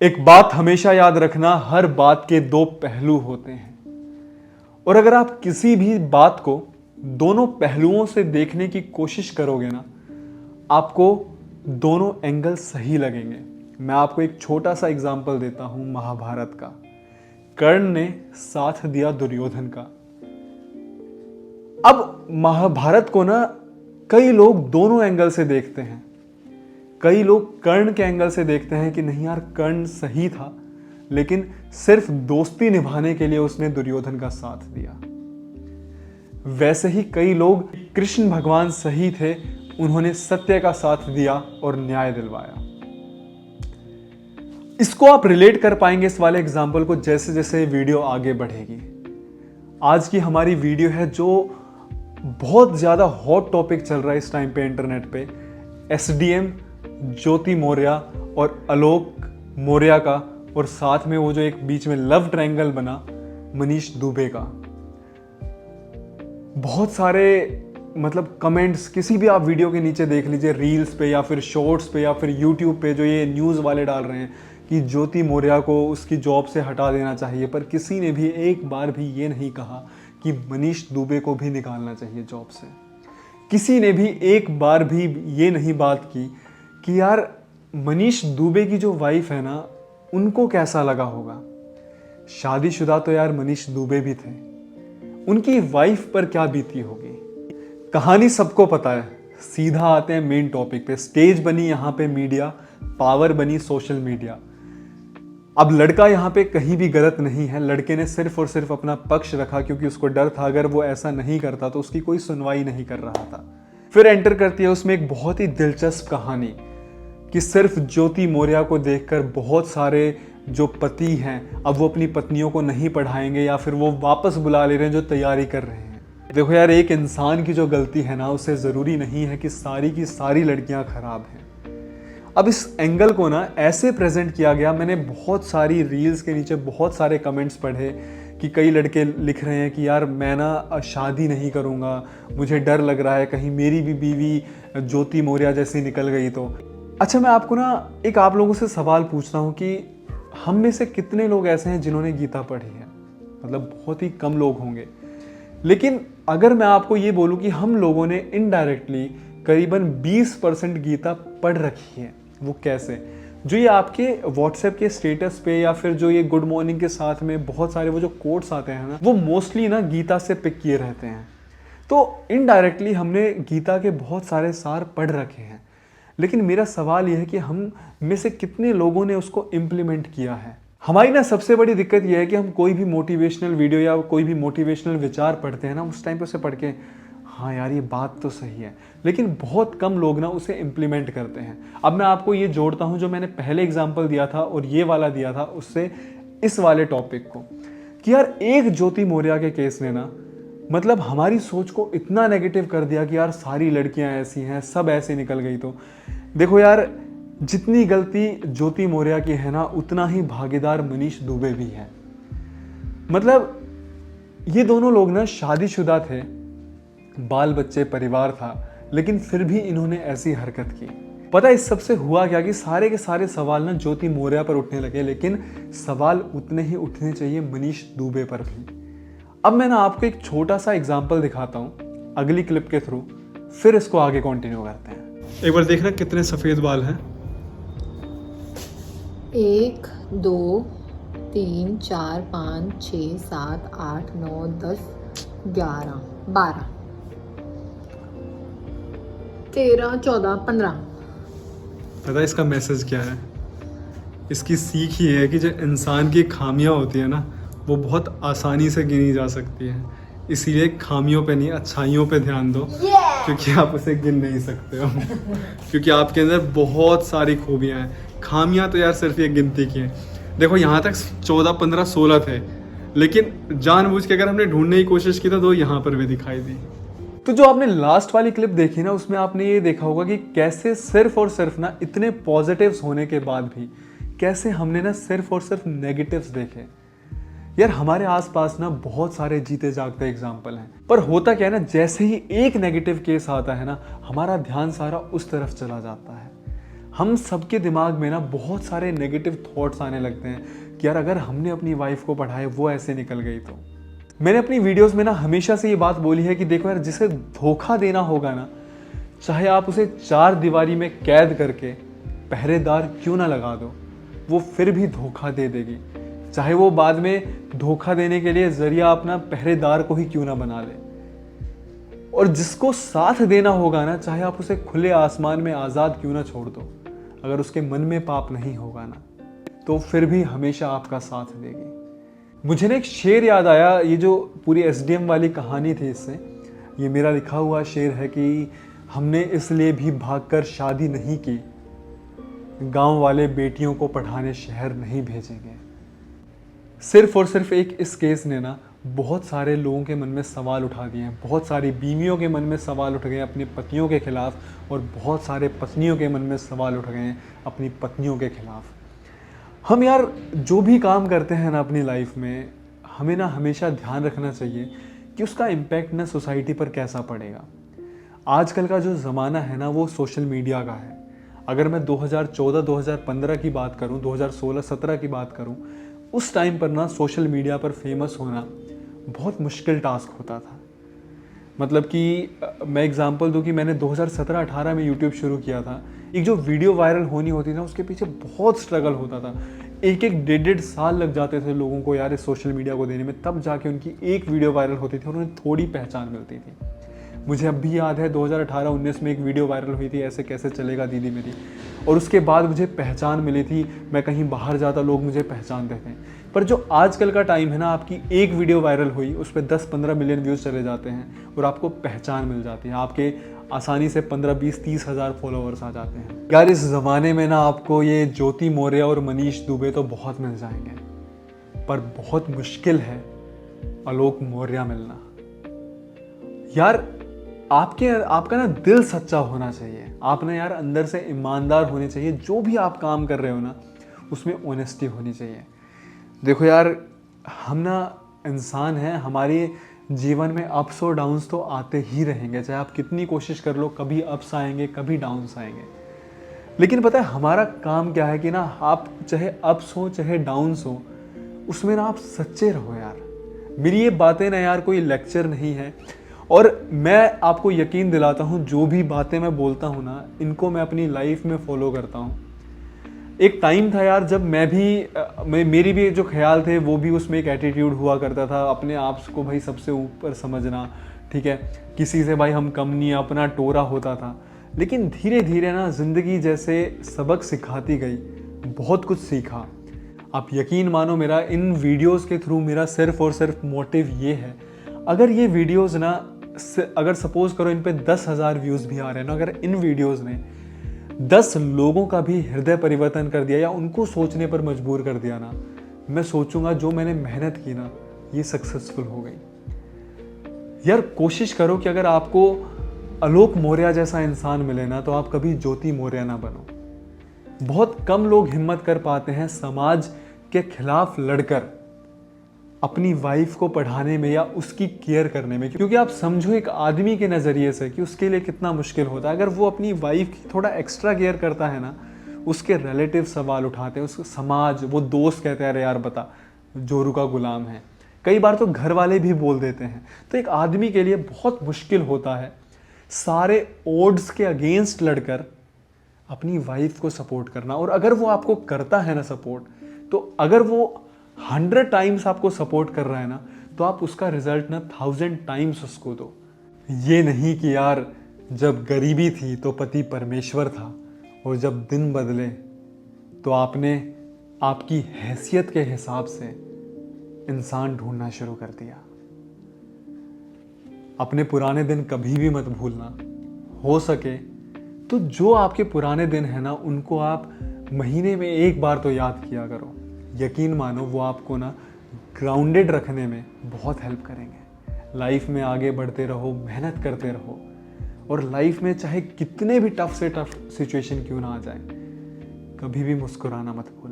एक बात हमेशा याद रखना, हर बात के दो पहलू होते हैं। और अगर आप किसी भी बात को दोनों पहलुओं से देखने की कोशिश करोगे ना, आपको दोनों एंगल सही लगेंगे। मैं आपको एक छोटा सा एग्जांपल देता हूं महाभारत का। कर्ण ने साथ दिया दुर्योधन का। अब महाभारत को ना कई लोग दोनों एंगल से देखते हैं। कई लोग कर्ण के एंगल से देखते हैं कि नहीं यार, कर्ण सही था, लेकिन सिर्फ दोस्ती निभाने के लिए उसने दुर्योधन का साथ दिया। वैसे ही कई लोग कृष्ण भगवान सही थे, उन्होंने सत्य का साथ दिया और न्याय दिलवाया। इसको आप रिलेट कर पाएंगे इस वाले एग्जाम्पल को जैसे जैसे वीडियो आगे बढ़ेगी। आज की हमारी वीडियो है जो बहुत ज्यादा हॉट टॉपिक चल रहा है इस टाइम पे इंटरनेट पे, एसडीएम ज्योति मौर्य और आलोक मौर्य का, और साथ में वो जो एक बीच में लव ट्रायंगल बना मनीष दुबे का। बहुत सारे कमेंट्स किसी भी आप वीडियो के नीचे देख लीजिए, रील्स पे या फिर शॉर्ट्स पे या फिर यूट्यूब पे, जो ये न्यूज़ वाले डाल रहे हैं कि ज्योति मौर्य को उसकी जॉब से हटा देना चाहिए, पर किसी ने भी एक बार भी ये नहीं कहा कि मनीष दुबे को भी निकालना चाहिए जॉब से। किसी ने भी एक बार भी ये नहीं बात की कि यार मनीष दुबे की जो वाइफ है ना, उनको कैसा लगा होगा। शादीशुदा तो यार मनीष दुबे भी थे, उनकी वाइफ पर क्या बीती होगी। कहानी सबको पता है। सीधा आते हैं मेन टॉपिक पे। स्टेज बनी यहाँ पे मीडिया, पावर बनी सोशल मीडिया। अब लड़का यहाँ पे कहीं भी गलत नहीं है। लड़के ने सिर्फ और सिर्फ अपना पक्ष रखा क्योंकि उसको डर था अगर वो ऐसा नहीं करता तो उसकी कोई सुनवाई नहीं कर रहा था। फिर एंटर करती है उसमें एक बहुत ही दिलचस्प कहानी कि सिर्फ ज्योति मौर्य को देखकर बहुत सारे जो पति हैं अब वो अपनी पत्नियों को नहीं पढ़ाएंगे या फिर वो वापस बुला ले रहे हैं जो तैयारी कर रहे हैं। देखो यार, एक इंसान की जो गलती है ना, उससे ज़रूरी नहीं है कि सारी की सारी लड़कियां खराब हैं। अब इस एंगल को ना ऐसे प्रेजेंट किया गया। मैंने बहुत सारी रील्स के नीचे बहुत सारे कमेंट्स पढ़े कि कई लड़के लिख रहे हैं कि यार मैं ना शादी नहीं करूँगा, मुझे डर लग रहा है कहीं मेरी भी बीवी ज्योति मौर्य जैसी निकल गई तो। अच्छा, मैं आपको ना एक आप लोगों से सवाल पूछता हूँ कि हम में से कितने लोग ऐसे हैं जिन्होंने गीता पढ़ी है। बहुत ही कम लोग होंगे। लेकिन अगर मैं आपको ये बोलूँ कि हम लोगों ने इनडायरेक्टली करीबन 20% गीता पढ़ रखी है। वो कैसे? जो ये आपके व्हाट्सएप के स्टेटस पे या फिर जो ये गुड मॉर्निंग के साथ में बहुत सारे वो जो कोट्स आते हैं ना, वो मोस्टली ना गीता से पिक किए रहते हैं। तो इनडायरेक्टली हमने गीता के बहुत सारे सार पढ़ रखे हैं। लेकिन मेरा सवाल यह है कि हम में से कितने लोगों ने उसको इम्प्लीमेंट किया है। हमारी ना सबसे बड़ी दिक्कत यह है कि हम कोई भी मोटिवेशनल वीडियो या कोई भी मोटिवेशनल विचार पढ़ते हैं ना, उस टाइम पे उसे पढ़ के हाँ यार ये बात तो सही है, लेकिन बहुत कम लोग ना उसे इम्प्लीमेंट करते हैं। अब मैं आपको ये जोड़ता हूँ जो मैंने पहले एग्जाम्पल दिया था और ये वाला दिया था उससे, इस वाले टॉपिक को, कि यार एक ज्योति मौर्य के केस ने ना हमारी सोच को इतना नेगेटिव कर दिया कि यार सारी लड़कियां ऐसी हैं, सब ऐसे निकल गई। तो देखो यार, जितनी गलती ज्योति मौर्य की है ना, उतना ही भागीदार मनीष दुबे भी है। ये दोनों लोग ना शादीशुदा थे, बाल बच्चे परिवार था, लेकिन फिर भी इन्होंने ऐसी हरकत की। पता है इस सबसे हुआ क्या कि सारे के सारे सवाल ना ज्योति मौर्य पर उठने लगे, लेकिन सवाल उतने ही उठने चाहिए मनीष दुबे पर भी। अब मैं ना आपको एक छोटा सा एग्जाम्पल दिखाता हूँ अगली क्लिप के थ्रू, फिर इसको आगे कंटिन्यू करते हैं। एक बार देखना कितने सफेद बाल हैं। 1 2 3 4 5 6 7 8 9 10 11 12 13 14 15। पता है इसका मैसेज क्या है? इसकी सीख ये है कि जो इंसान की खामियां होती है ना, वो बहुत आसानी से गिनी जा सकती है। इसीलिए खामियों पे नहीं, अच्छाइयों पे ध्यान दो, क्योंकि आप उसे गिन नहीं सकते हो। क्योंकि आपके अंदर बहुत सारी खूबियां हैं। खामियां तो यार सिर्फ ये गिनती की हैं। देखो यहाँ तक 14 15 16 थे, लेकिन जानबूझ के अगर हमने ढूंढने की कोशिश की तो यहाँ पर भी दिखाई दी। तो जो आपने लास्ट वाली क्लिप देखी ना, उसमें आपने ये देखा होगा कि कैसे सिर्फ और सिर्फ ना इतने पॉजिटिव्स होने के बाद भी कैसे हमने ना सिर्फ और सिर्फ नेगेटिव्स देखे। यार हमारे आसपास ना बहुत सारे जीते जागते एग्जाम्पल हैं, पर होता क्या है ना, जैसे ही एक नेगेटिव केस आता है ना, हमारा ध्यान सारा उस तरफ चला जाता है। हम सबके दिमाग में ना बहुत सारे नेगेटिव थॉट्स आने लगते हैं कि यार अगर हमने अपनी वाइफ को पढ़ाया वो ऐसे निकल गई तो। मैंने अपनी वीडियोस में ना हमेशा से ये बात बोली है कि देखो यार, जिसे धोखा देना होगा ना, चाहे आप उसे 4 दीवारी में कैद करके पहरेदार क्यों ना लगा दो, वो फिर भी धोखा दे देगी। चाहे वो बाद में धोखा देने के लिए जरिया अपना पहरेदार को ही क्यों ना बना ले। और जिसको साथ देना होगा ना, चाहे आप उसे खुले आसमान में आज़ाद क्यों ना छोड़ दो, अगर उसके मन में पाप नहीं होगा ना, तो फिर भी हमेशा आपका साथ देगी। मुझे ना एक शेर याद आया, ये जो पूरी SDM वाली कहानी थी, इससे ये मेरा लिखा हुआ शेर है कि हमने इसलिए भी भागकर शादी नहीं की, गांव वाले बेटियों को पढ़ाने शहर नहीं भेजेंगे। सिर्फ और सिर्फ एक इस केस ने ना बहुत सारे लोगों के मन में सवाल उठा दिए हैं। बहुत सारी बीवियों के मन में सवाल उठ गए अपने पतियों के खिलाफ, और बहुत सारे पत्नियों के मन में सवाल उठ गए हैं अपनी पत्नियों के खिलाफ। हम यार जो भी काम करते हैं ना अपनी लाइफ में, हमें ना हमेशा ध्यान रखना चाहिए कि उसका इम्पैक्ट ना सोसाइटी पर कैसा पड़ेगा। आजकल का जो ज़माना है ना, वो सोशल मीडिया का है। अगर मैं 2014-2015 की बात करूं, 2016-17 की बात करूं, उस टाइम पर ना सोशल मीडिया पर फेमस होना बहुत मुश्किल टास्क होता था। मतलब कि मैं एग्जांपल दूं कि मैंने 2017-18 में यूट्यूब शुरू किया था। एक जो वीडियो वायरल होनी होती ना, उसके पीछे बहुत स्ट्रगल होता था। एक 1.5 साल लग जाते थे लोगों को यार इस सोशल मीडिया को देने में, तब जाके उनकी एक वीडियो वायरल होती थी और उन्हें थोड़ी पहचान मिलती थी। मुझे अब भी याद है 2018-19 में एक वीडियो वायरल हुई थी, ऐसे कैसे चलेगा दीदी मेरी, और उसके बाद मुझे पहचान मिली थी। मैं कहीं बाहर जाता लोग मुझे पहचानते थे। पर जो आजकल का टाइम है ना, आपकी एक वीडियो वायरल हुई, उस पर 10-15 मिलियन व्यूज़ चले जाते हैं और आपको पहचान मिल जाती है। आपके आसानी से 15-20-30 हज़ार फॉलोअर्स आ जाते हैं। यार इस ज़माने में ना आपको ये ज्योति मौर्य और मनीष दुबे तो बहुत मिल जाएंगे, पर बहुत मुश्किल है आलोक मौर्य मिलना। यार आपका ना दिल सच्चा होना चाहिए। आप ना यार अंदर से ईमानदार होने चाहिए। जो भी आप काम कर रहे हो ना, उसमें ऑनेस्टी होनी चाहिए। देखो यार, हम ना इंसान हैं, हमारे जीवन में अप्स और डाउन्स तो आते ही रहेंगे। चाहे आप कितनी कोशिश कर लो, कभी अप्स आएंगे, कभी डाउन्स आएंगे। लेकिन पता है हमारा काम क्या है कि ना, आप चाहे अप्स हो चाहे डाउन्स हो, उसमें ना आप सच्चे रहो यार। मेरी ये बातें ना यार कोई लेक्चर नहीं है, और मैं आपको यकीन दिलाता हूँ जो भी बातें मैं बोलता हूँ ना, इनको मैं अपनी लाइफ में फॉलो करता हूँ। एक टाइम था यार जब मेरी भी जो ख्याल थे वो भी उसमें एक एटीट्यूड हुआ करता था, अपने आप को भाई सबसे ऊपर समझना, ठीक है, किसी से भाई हम कम नहीं, अपना टोरा होता था। लेकिन धीरे धीरे ना ज़िंदगी जैसे सबक सिखाती गई, बहुत कुछ सीखा। आप यकीन मानो, मेरा इन वीडियोस के थ्रू मेरा सिर्फ और सिर्फ मोटिव ये है, अगर ये वीडियोस ना, अगर सपोज करो इन पे 10,000 व्यूज़ भी आ रहे हैं ना, अगर इन वीडियोस ने 10 लोगों का भी हृदय परिवर्तन कर दिया या उनको सोचने पर मजबूर कर दिया ना, मैं सोचूंगा जो मैंने मेहनत की ना, ये सक्सेसफुल हो गई। यार कोशिश करो कि अगर आपको आलोक मौर्य जैसा इंसान मिले ना, तो आप कभी ज्योति मौर्य ना बनो। बहुत कम लोग हिम्मत कर पाते हैं समाज के खिलाफ लड़कर अपनी वाइफ को पढ़ाने में या उसकी केयर करने में, क्योंकि आप समझो एक आदमी के नज़रिए से कि उसके लिए कितना मुश्किल होता है। अगर वो अपनी वाइफ की थोड़ा एक्स्ट्रा केयर करता है ना, उसके रिलेटिव सवाल उठाते हैं, उसको समाज, वो दोस्त कहते हैं अरे यार बता जोरू का गुलाम है, कई बार तो घर वाले भी बोल देते हैं। तो एक आदमी के लिए बहुत मुश्किल होता है सारे ओड्स के अगेंस्ट लड़कर अपनी वाइफ को सपोर्ट करना। और अगर वो आपको करता है ना सपोर्ट, तो अगर वो 100 टाइम्स आपको सपोर्ट कर रहा है ना, तो आप उसका रिजल्ट ना 1000 टाइम्स उसको दो। ये नहीं कि यार जब गरीबी थी तो पति परमेश्वर था, और जब दिन बदले तो आपने आपकी हैसियत के हिसाब से इंसान ढूंढना शुरू कर दिया। अपने पुराने दिन कभी भी मत भूलना। हो सके तो जो आपके पुराने दिन है ना, उनको आप महीने में एक बार तो याद किया करो। यकीन मानो वो आपको ना ग्राउंडेड रखने में बहुत हेल्प करेंगे। लाइफ में आगे बढ़ते रहो, मेहनत करते रहो, और लाइफ में चाहे कितने भी टफ से टफ सिचुएशन क्यों ना आ जाए, कभी भी मुस्कुराना मत भूलना।